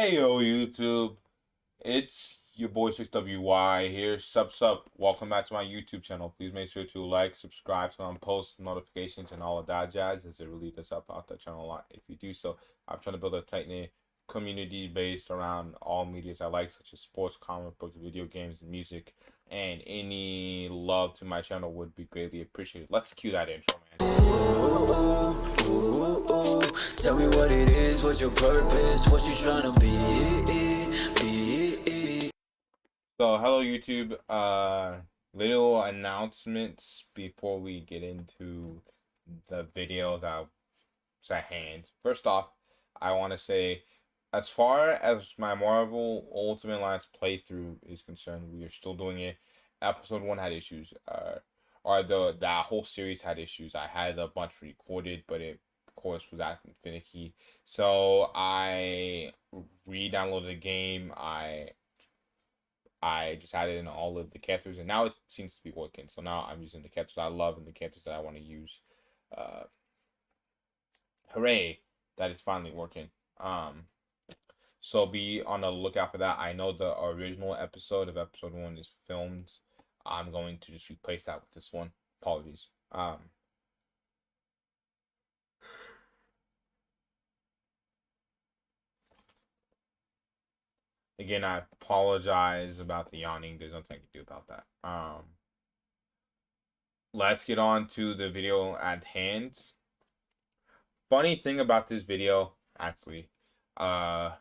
Yo, YouTube, it's your boy 6WY here. Sup. Welcome back to my YouTube channel. Please make sure to like, subscribe, turn on post notifications, and all of that jazz, as it really does help out the channel a lot if you do so. I'm trying to build a tight knit community based around all medias I like, such as sports, comic books, video games, and music. And any love to my channel would be greatly appreciated. Let's cue that intro, Ooh, tell me what it is, what's your purpose, what you trying to be. So, hello YouTube. Little announcements before we get into the video that's at hand. First off, I want to say, as far as my Marvel Ultimate Alliance playthrough is concerned, we are still doing it. Episode 1 had issues. Or that whole series had issues. I had a bunch recorded, but it, of course, was acting finicky. So I re-downloaded the game. I just added in all of the characters, and now it seems to be working. So now I'm using the characters I love and the characters that I want to use. Uh, Hooray that it's finally working. So be on the lookout for that. I know the original episode of episode 1 is filmed. I'm going to just replace that with this one. Apologies. Again, I apologize about the yawning. There's nothing I can do about that. Let's get on to the video at hand. Funny thing about this video, actually, a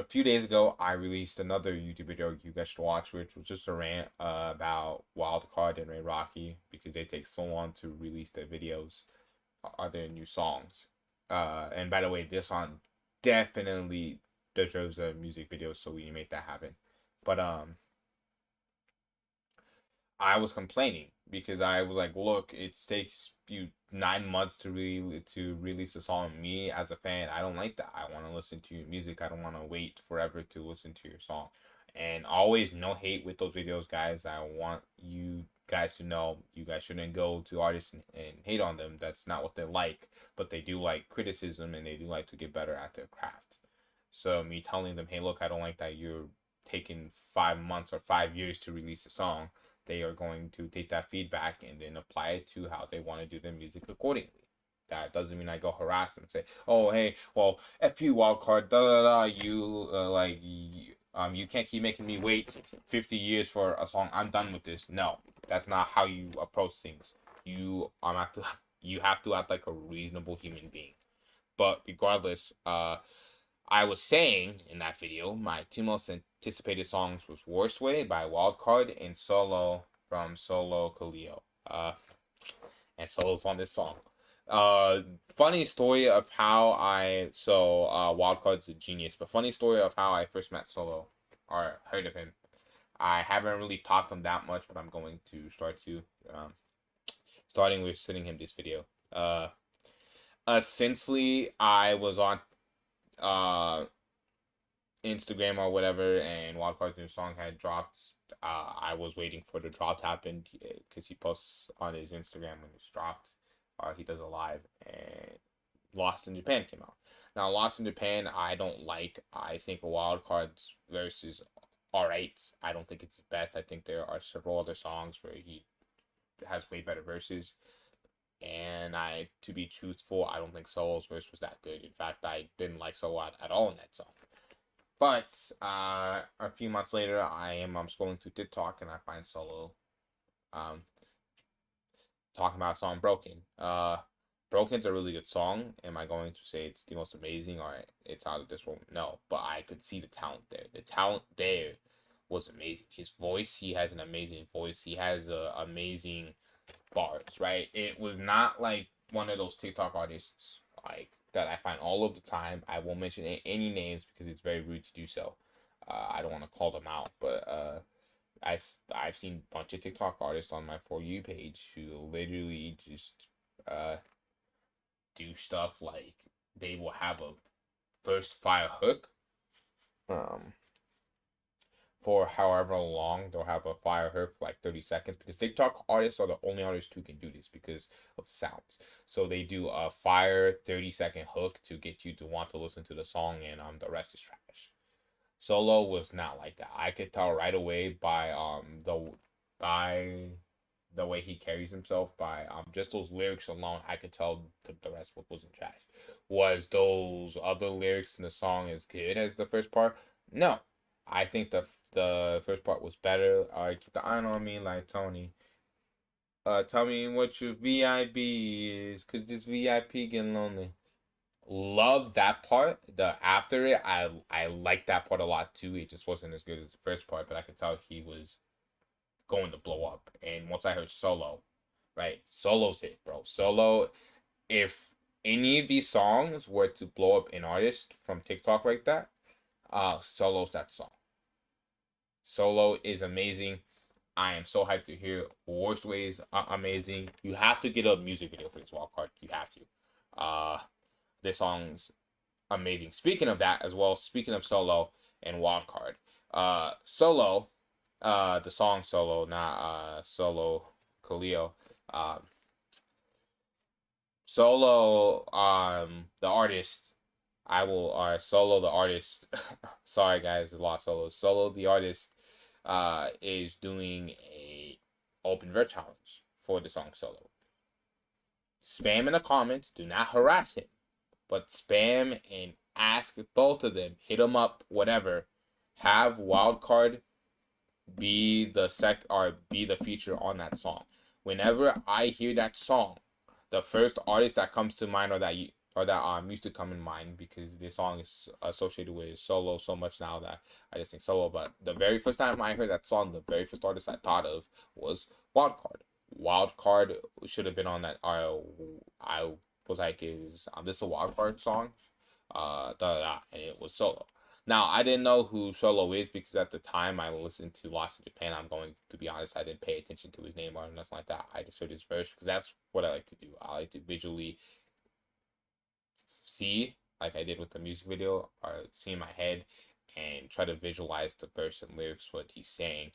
few days ago, I released another YouTube video you guys should watch, which was just a rant about Wildcard and Ray Rocky because they take so long to release their videos, their new songs. And by the way, this song definitely deserves a music video, so we make that happen. But I was complaining because I was like, look, it takes you 9 months to release a song. Me as a fan, I don't like that. I want to listen to your music. I don't want to wait forever to listen to your song. And always no hate with those videos, guys. I want you guys to know you guys shouldn't go to artists and hate on them. That's not what they like, but they do like criticism and they do like to get better at their craft. So me telling them, hey, look, I don't like that you're taking 5 months or 5 years to release a song. They are going to take that feedback and then apply it to how they want to do their music accordingly. That doesn't mean I go harass them and say, "Oh, hey, well, f you, Wildcard, da da da, you you can't keep making me wait 50 years for a song. I'm done with this." No, that's not how you approach things. You have to act like a reasonable human being. But regardless, I was saying in that video, my two most anticipated songs was Worst Way by Wildcard and Solo from Solo Kaleo. And Solo's on this song. Funny story of how Wildcard's a genius, but funny story of how I first met Solo or heard of him. I haven't really talked to him that much, but I'm going to start to. Starting with sending him this video. Essentially, I was on Instagram or whatever, and Wildcard's new song had dropped. I was waiting for the drop to happen because he posts on his Instagram when it's dropped. He does a live, and Lost in Japan came out. Now, Lost in Japan, I don't like. I think Wildcard's verse is alright. I don't think it's his best. I think there are several other songs where he has way better verses. And to be truthful, I don't think Solo's verse was that good. In fact, I didn't like Solo at all in that song. But a few months later, I'm scrolling through TikTok and I find Solo talking about a song Broken. Broken's a really good song. Am I going to say it's the most amazing or it's out of this world? No, but I could see the talent there. The talent there was amazing. His voice, he has an amazing voice. He has amazing bars, right? It was not like one of those TikTok artists like that I find all of the time. I won't mention any names because it's very rude to do so. I don't want to call them out, but I've seen a bunch of TikTok artists on my For You page who literally just do stuff like they will have a first fire hook, for however long they'll have a fire hook for like 30 seconds, because TikTok artists are the only artists who can do this because of sounds. So they do a fire 30-second hook to get you to want to listen to the song, and the rest is trash. Solo was not like that. I could tell right away by by the way he carries himself, by just those lyrics alone. I could tell the rest wasn't trash. Was those other lyrics in the song as good as the first part? No, I think the first part was better. Keep the eye on me like Tony. Tell me what your VIP is, cause this VIP getting lonely. Love that part. The after it, I like that part a lot too. It just wasn't as good as the first part, but I could tell he was going to blow up. And once I heard Solo, right? Solo's it, bro. Solo, if any of these songs were to blow up an artist from TikTok like that, Solo's that song. Solo is amazing. I am so hyped to hear Worst Ways. Amazing. You have to get a music video for this wild card. You have to. This song's amazing. Speaking of that as well, speaking of Solo and wildcard, Solo, the song Solo, not Solo Khalil. Solo, the artist. I will Solo the artist. Sorry guys, there's a lot of solos. Solo the artist is doing a open verse challenge for the song Solo. Spam in the comments. Do not harass him, but spam and ask both of them. Hit them up, whatever. Have wildcard be the feature on that song. Whenever I hear that song, the first artist that comes to mind, or that used to come in mind, because this song is associated with Solo so much now that I just think Solo. But the very first time I heard that song, the very first artist I thought of was Wildcard. Wildcard should have been on that. I was like, is this a Wildcard song? And it was Solo. Now, I didn't know who Solo is, because at the time I listened to Lost in Japan. I'm going to be honest, I didn't pay attention to his name or nothing like that. I just heard his verse, because that's what I like to do. I like to visually see, like I did with the music video, or see in my head and try to visualize the verse and lyrics, what he's saying,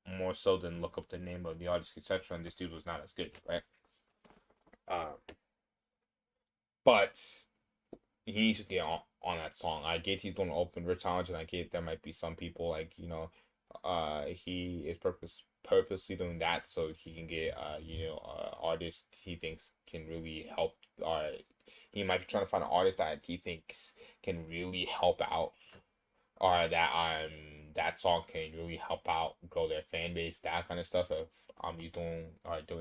more so than look up the name of the artist, etc. And this dude was not as good, right? But he needs to get on that song. I get he's doing an open verse challenge, and I get there might be some people like, he is purposely doing that so he can get artist he thinks can really help. He might be trying to find an artist that he thinks can really help out, or that song can really help out, grow their fan base, that kind of stuff. If he's doing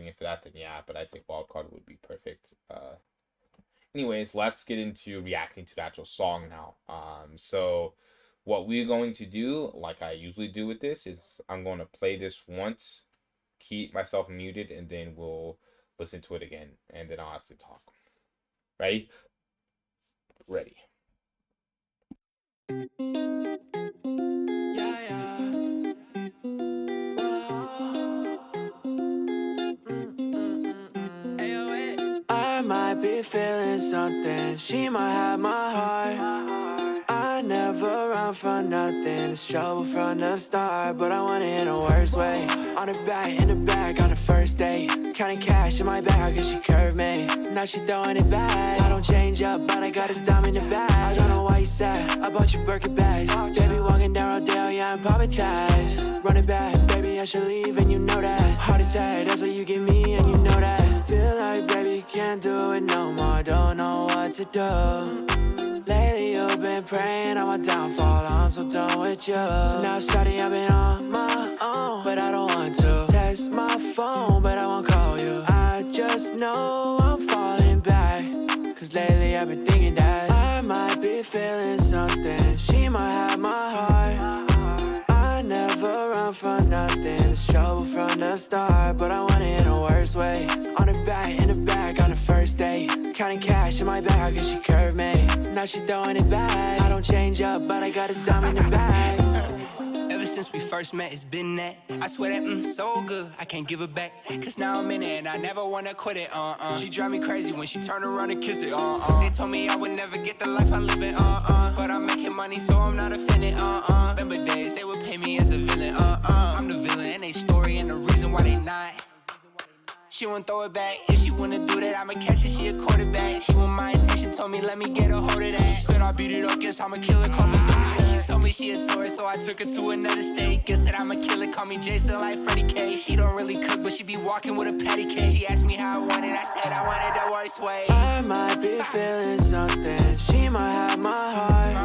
it for that, then yeah. But I think Wildcard would be perfect. Anyways, let's get into reacting to the actual song now. So what we're going to do, like I usually do with this, is I'm going to play this once, keep myself muted, and then we'll listen to it again, and then I'll have to talk. Ready? Ready. I might be feeling something. She might have my heart. I never run from nothing. It's trouble from the start, but I want it in a worse way. On the back, in the back, on the first date. Counting cash in my bag, cause she curved me. Now she throwing it back. I don't change up, but I got his dime in the bag. I don't know why you sad, I bought you Birkin bags. Baby walking down Rodale, yeah, I'm popping tags. Run it back, baby, I should leave, and you know that. Heart attack, that's what you give me, and you know that. Feel like, baby, can't do it no more. Don't know what to do. Lately you've been praying on my downfall. I'm so done with you. So now shawty, I've been on my own, but I don't want to text my phone, but I won't call you. I just know I'm falling back, cause lately I've been thinking that I might be feeling something. She might have my heart. I never run from nothing. It's trouble from the start, but I want it in a worse way. On the back, in the back, on the first date. Counting cash in my bag, cause she curved me. Now she throwing it back. I don't change up, but I got his dime in the bag. Ever since we first met, it's been that. I swear that so good, I can't give it back. Cause now I'm in it and I never wanna quit it, She drive me crazy when she turn around and kiss it, They told me I would never get the life I'm living, But I'm making money so I'm not offended, Remember days they would pay she won't throw it back. If she wanna do that, I'ma catch it, she a quarterback. She want my attention, told me let me get a hold of that. She said I beat it up, guess I'm a killer, call me Zodiac. She told me she a tourist, so I took her to another state. Guess that I'm a killer, call me Jason like Freddie K. She don't really cook, but she be walking with a patty cake. She asked me how I want it, I said I want it the worst way. I might be feeling something, she might have my heart.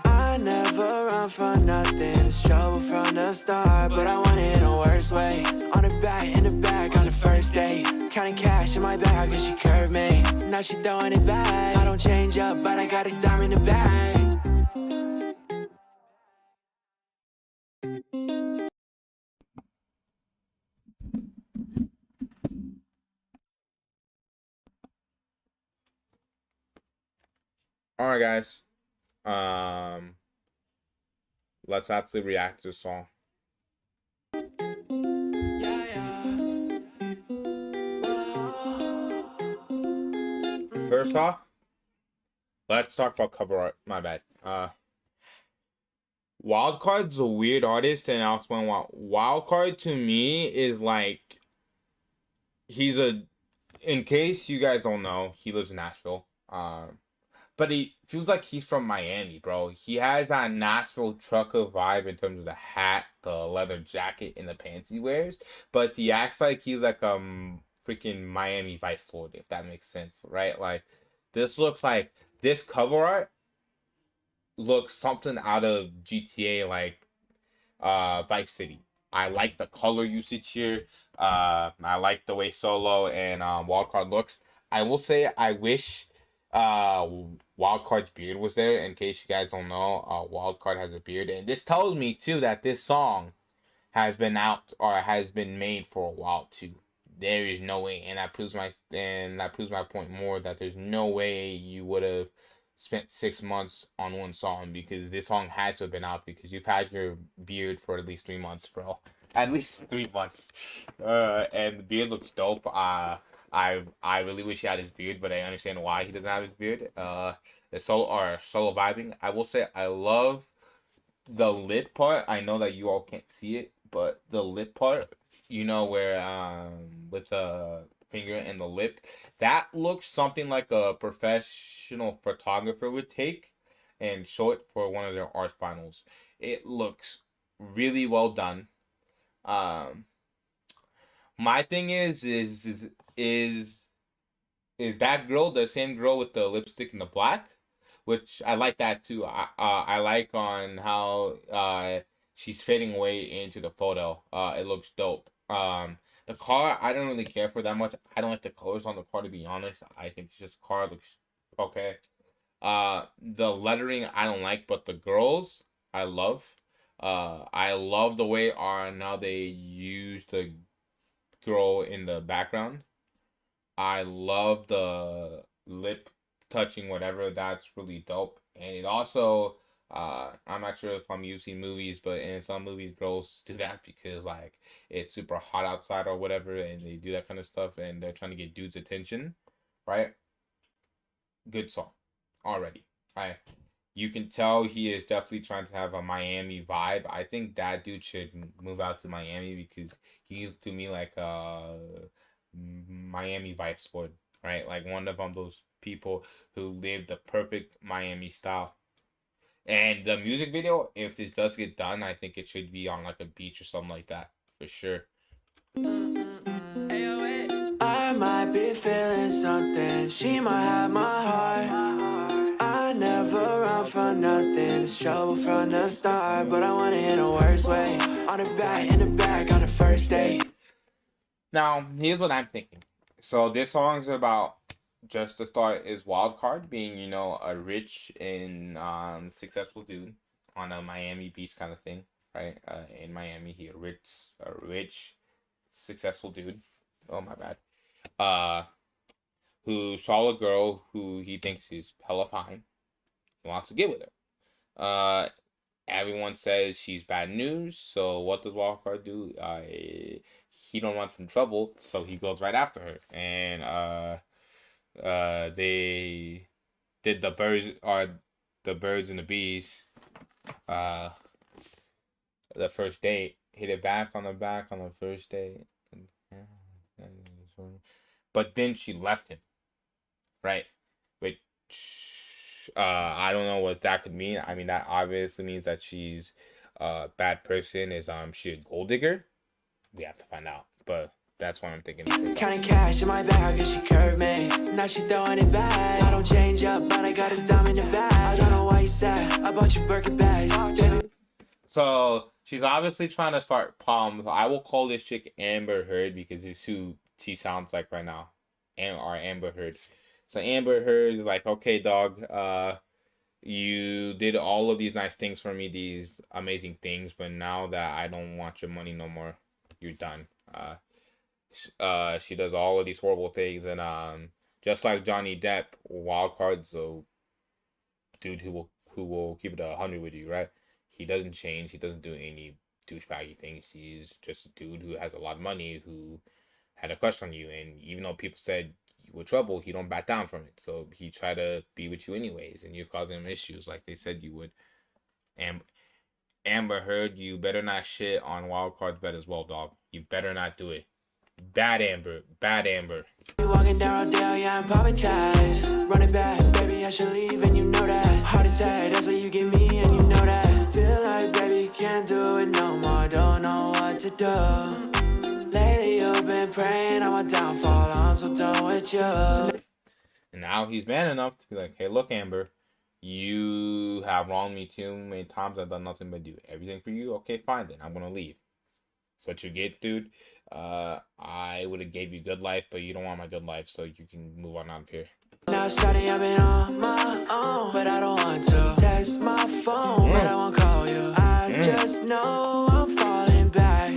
I never run for nothing, it's trouble from the start, but I want it in a worse way. On the back, in the back, on the first date. Counting cash in my bag, cause she curved me. Now she throwing it back. I don't change up, but I got this diamond in the bag. All right, guys. Let's actually react to the song. First off, let's talk about cover art. My bad. Wildcard's a weird artist, and I'll explain why. Wildcard to me is like he's a. In case you guys don't know, he lives in Nashville. But he feels like he's from Miami, bro. He has that Nashville trucker vibe in terms of the hat, the leather jacket, and the pants he wears. But he acts like he's like freaking Miami Vice Lord, if that makes sense, right? Like this looks like this cover art looks something out of GTA, like Vice City. I like the color usage here. I like the way Solo and Wildcard looks. I will say I wish Wildcard's beard was there. In case you guys don't know, Wildcard has a beard, and this tells me too that this song has been out or has been made for a while too. There is no way, and that proves my point more that there's no way you would have spent 6 months on one song, because this song had to have been out because you've had your beard for at least 3 months, bro. At least 3 months. And the beard looks dope. I really wish he had his beard, but I understand why he doesn't have his beard. The solo vibing. I will say I love the lip part. I know that you all can't see it, but the lip part, you know, where with the finger and the lip, that looks something like a professional photographer would take and show it for one of their art finals. It looks really well done. My thing is that girl the same girl with the lipstick and the black, which I like that too. I like on how she's fading away into the photo. It looks dope. The car I don't really care for that much. I don't like the colors on the car, to be honest. I think it's just car looks okay. The lettering I don't like, but the girls I love. I love the way now they use the girl in the background. I love the lip touching whatever. That's really dope. And it also, I'm not sure if I'm using movies, but in some movies, girls do that because like it's super hot outside or whatever, and they do that kind of stuff, and they're trying to get dudes' attention, right? Good song already, right? You can tell he is definitely trying to have a Miami vibe. I think that dude should move out to Miami because he's to me like Miami Vice Lord, right? Like one of those people who live the perfect Miami style. And the music video, if this does get done, I think it should be on like a beach or something like that for sure. I might be feeling something, she might have my heart. I never run for nothing, it's trouble from the start, but I want it in a worse way. On the back, in the back, on the first date. Now, here's what I'm thinking. So this song's about, just to start, is Wildcard being, you know, a rich and successful dude on a Miami Beach kind of thing, right? In Miami, he a rich, successful dude. Oh my bad. Who saw a girl who he thinks is hella fine. He wants to get with her. Everyone says she's bad news. So what does Wildcard do? He don't run from trouble, so he goes right after her. And they did the birds and the bees. The first date, hit it back on the first date. but then she left him, right? Which I don't know what that could mean. I mean, that obviously means that she's a bad person. Is she a gold digger? We have to find out, but that's what I'm thinking. Counting cash in my bag, cause she curved me. Now she throwing it back. I don't change up, but I got his dime in the bag. I don't know why he's sad. I bought you Birkin bags. So she's obviously trying to start problems. I will call this chick Amber Heard because it's who she sounds like right now. Or Amber Heard. So Amber Heard is like, okay, dog, you did all of these nice things for me, these amazing things, but now that I don't want your money no more, you're done. She does all of these horrible things, and just like Johnny Depp, Wildcard's a dude who will keep it 100 with you, right? He doesn't change. He doesn't do any douchebaggy things. He's just a dude who has a lot of money who had a crush on you, and even though people said you were trouble, he don't back down from it. So he tried to be with you anyways, and you're causing him issues like they said you would. And Amber Heard, you better not shit on Wildcard's bed as well, dog. You better not do it. Bad Amber. Bad Amber. You walking down Rodale, yeah, I'm popping tags. Running back, baby, I should leave, and you know that. Heart attack, that's what you give me, and you know that. Feel like, baby, can't do it no more. Don't know what to do. Lately, you've been praying on my downfall. I'm so done with you. And now he's man enough to be like, hey, look, Amber, you have wronged me too many times. I've done nothing but do everything for you. Okay, fine then. I'm gonna leave. That's what you get, dude. I would have gave you good life, but you don't want my good life, so you can move on out of here. Now starting I've been on my own, but I don't want to text my phone, but I won't call you. I just know I'm falling back,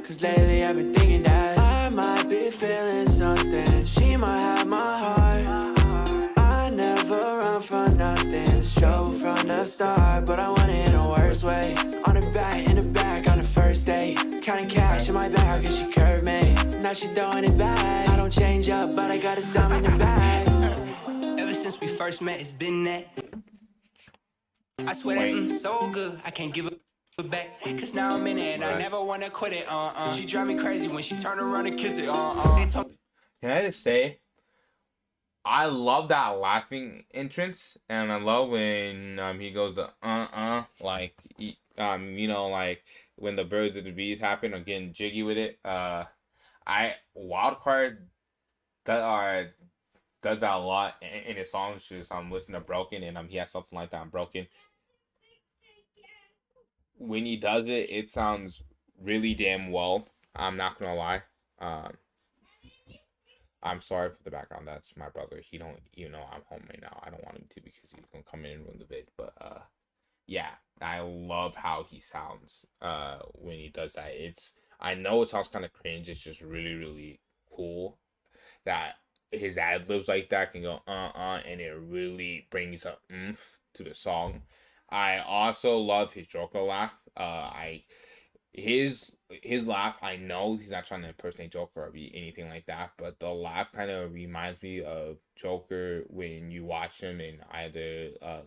cause lately I've been thinking that I might be feeling something. She might have my heart. I never run from nothing. It's trouble from the start, but I want it in a worse way. On the back, in the back, on the first date. Counting cash in my bag, cause she curved me. Now she throwing it back. I don't change up, but I got his dime in the bag. Ever since we first met, it's been that. I swear that so good, I can't give it back. Cause now I'm in it and I never wanna quit it. She drive me crazy when she turn around and kiss it. Can I just say, I love that laughing entrance, and I love when he goes to like you know, like when the birds and the bees happen or getting jiggy with it. Wildcard does that a lot in his songs. Just listen to Broken, and he has something like that on Broken. When he does it, it sounds really damn well. I'm not gonna lie. I'm sorry for the background. That's my brother. He don't, you know, I'm home right now. I don't want him to because he's gonna come in and ruin the vid. But yeah, I love how he sounds when he does that. I know it sounds kind of cringe. It's just really, really cool that his ad libs like that can go and it really brings a oomph to the song. I also love his Joker laugh. His laugh, I know he's not trying to impersonate Joker or be anything like that, but the laugh kind of reminds me of Joker when you watch him in either a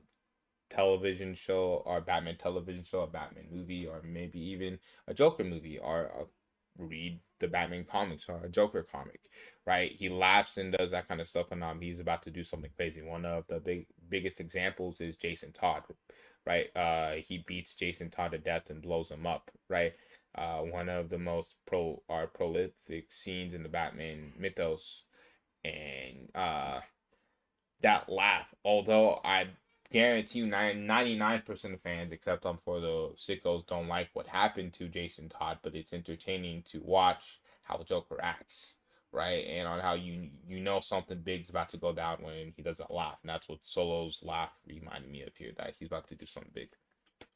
television show or Batman television show, a Batman movie, or maybe even a Joker movie, or read the Batman comics or a Joker comic, right? He laughs and does that kind of stuff, and he's about to do something crazy. One of the biggest examples is Jason Todd, right? He beats Jason Todd to death and blows him up, right? One of the most prolific scenes in the Batman mythos, and that laugh, although I guarantee you 99% of fans, except for the sickos, don't like what happened to Jason Todd, but it's entertaining to watch how Joker acts, right? And on how you know something big's about to go down when he does that laugh. And that's what Solo's laugh reminded me of here, that he's about to do something big.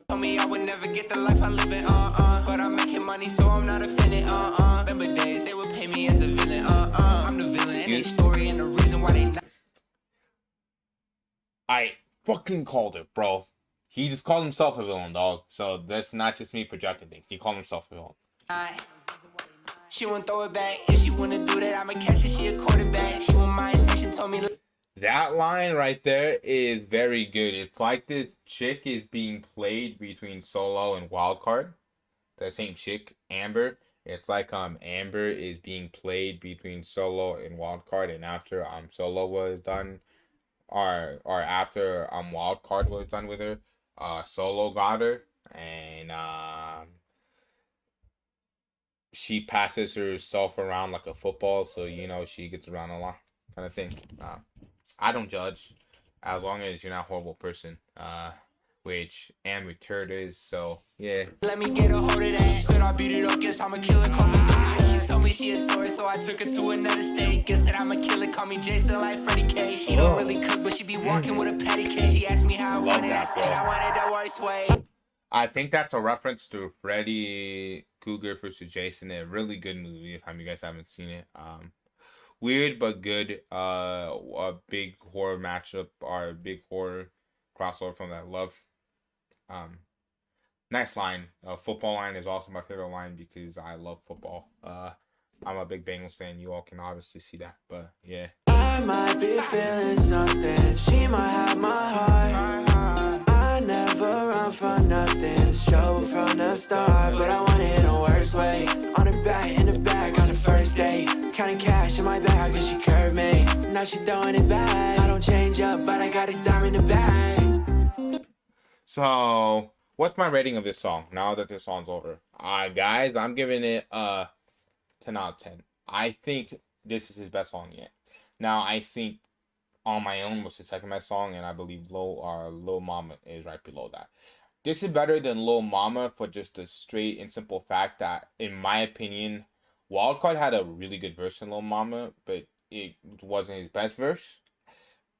Told me I would never get the life I live in, but I'm making money, so I'm not offended, Remember days they would pay me as a villain, I'm the villain in their story and the reason why they not. I fucking called it, bro. He just called himself a villain, dog. So that's not just me projecting things. He called himself a villain. She won't throw it back. If she wanna do that, I'ma catch it. She a quarterback. She want my attention, told me. That line right there is very good. It's like this chick is being played between Solo and Wildcard. The same chick, Amber. It's like Amber is being played between Solo and Wildcard, and after Solo was done, or after Wildcard was done with her, Solo got her, and she passes herself around like a football, so she gets around a lot, kind of thing. I don't judge, as long as you're not a horrible person. Which Amber Turd is. So yeah. Let me get a hold of that. Said I beat it up, guess I'm a killer, call me Zodiac. She told me she a tourist, so I took her to another state. Guess that I'm a killer, call me Jason like Freddie K. She don't really cook, but she be walking with a patty cake. She asked me how I want it, I said I want it the worst way. I think that's a reference to Freddy Cougar versus Jason. A really good movie if you guys haven't seen it. Weird but good. A big horror matchup or a big horror crossover from that love. Nice line. Football line is also my favorite line because I love football. I'm a big Bengals fan. You all can obviously see that, but yeah. I might be feeling something. She might have my heart. I never run for nothing. It's trouble from the start, but I want it in the worst way. On the back, in the back, on the first day. Counting cash in my bag, cause she curved me. Now she throwing it back. I don't change up, but I got this diamond in the bag. So, what's my rating of this song now that this song's over? Guys, I'm giving it 10 out of 10. I think this is his best song yet. Now, I think On My Own was his second best song, and I believe Lil Mama is right below that. This is better than Lil Mama for just the straight and simple fact that, in my opinion, Wildcard had a really good verse in Lil Mama, but it wasn't his best verse.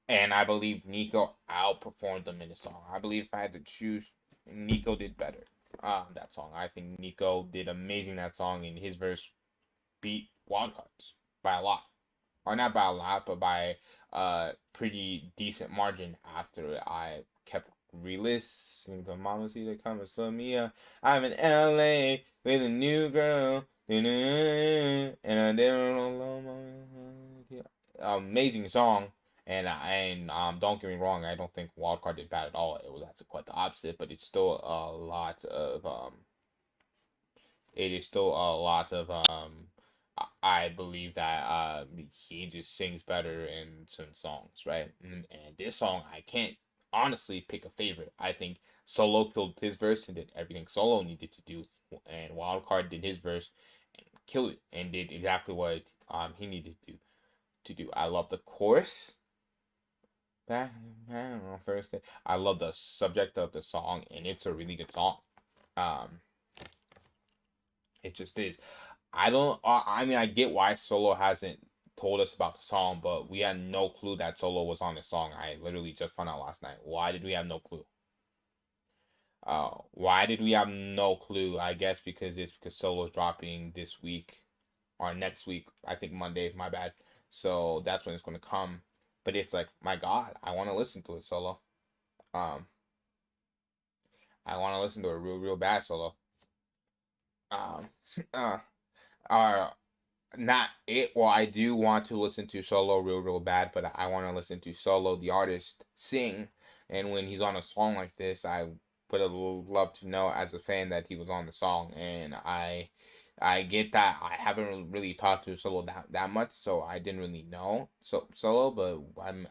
And I believe Nico outperformed them in the song. I believe if I had to choose, Nico did better. That song. I think Nico did amazing that song, and his verse beat Wildcards by a lot. Or not by a lot, but by a pretty decent margin after I kept re-listening to Mama See the Comments for me. I'm in LA with a new girl. And I didn't amazing song. And don't get me wrong, I don't think Wildcard did bad at all. It was actually quite the opposite, but it's still a lot of it is still a lot of I believe that he just sings better in certain songs, right? And this song, I can't honestly pick a favorite. I think Solo killed his verse and did everything Solo needed to do, and Wildcard did his verse and killed it and did exactly what he needed to do. I love the chorus. Back on Thursday. I love the subject of the song, and it's a really good song. It just is. I mean, I get why Solo hasn't told us about the song, but we had no clue that Solo was on the song. I literally just found out last night. Why did we have no clue? Why did we have no clue? I guess because Solo's dropping this week or next week. I think Monday. My bad. So that's when it's going to come. But it's like, my God, I want to listen to it, Solo. I want to listen to it real bad, Solo. Not it. Well, I do want to listen to Solo real bad, but I want to listen to Solo, the artist, sing. And when he's on a song like this, I would have loved to know as a fan that he was on the song. And I get that I haven't really talked to Solo that much, so I didn't really know Solo, but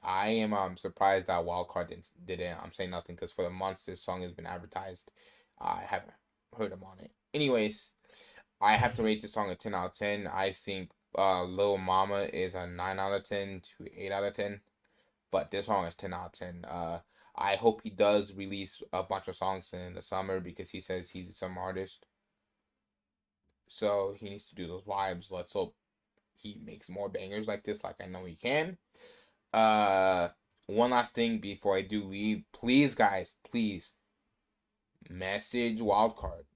I am surprised that Wildcard didn't. I'm saying nothing because for the months this song has been advertised, I haven't heard him on it. Anyways, I have to rate this song a 10 out of 10. I think Lil Mama is a 9 out of 10 to 8 out of 10, but this song is 10 out of 10. I hope he does release a bunch of songs in the summer because he says he's a summer artist. So he needs to do those vibes. Let's hope he makes more bangers like this, like I know he can. One last thing before I do leave. Please, guys, please message Wildcard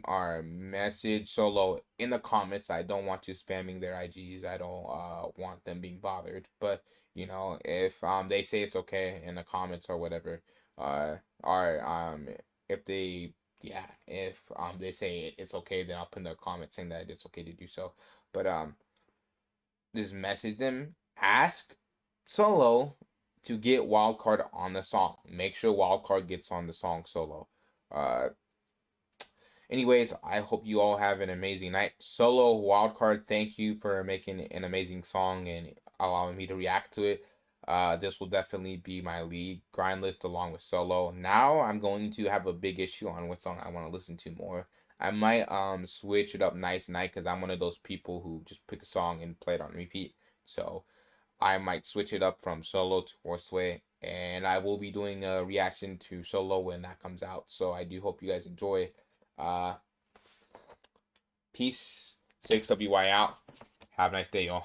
or message Solo in the comments. I don't want you spamming their IGs. I don't want them being bothered. But, if they say it's okay in the comments or whatever, or if they... Yeah, if they say it's okay, then I'll put in the comment saying that it's okay to do so. But just message them, ask Solo to get Wildcard on the song. Make sure Wildcard gets on the song Solo. Anyways, I hope you all have an amazing night. Solo Wildcard, thank you for making an amazing song and allowing me to react to it. This will definitely be my lead grind list along with Solo. Now I'm going to have a big issue on what song I want to listen to more. I might switch it up night to night because I'm one of those people who just pick a song and play it on repeat. So I might switch it up from Solo to Horseway, and I will be doing a reaction to Solo when that comes out. So I do hope you guys enjoy. Uh, Peace. 6WY out. Have a nice day, y'all.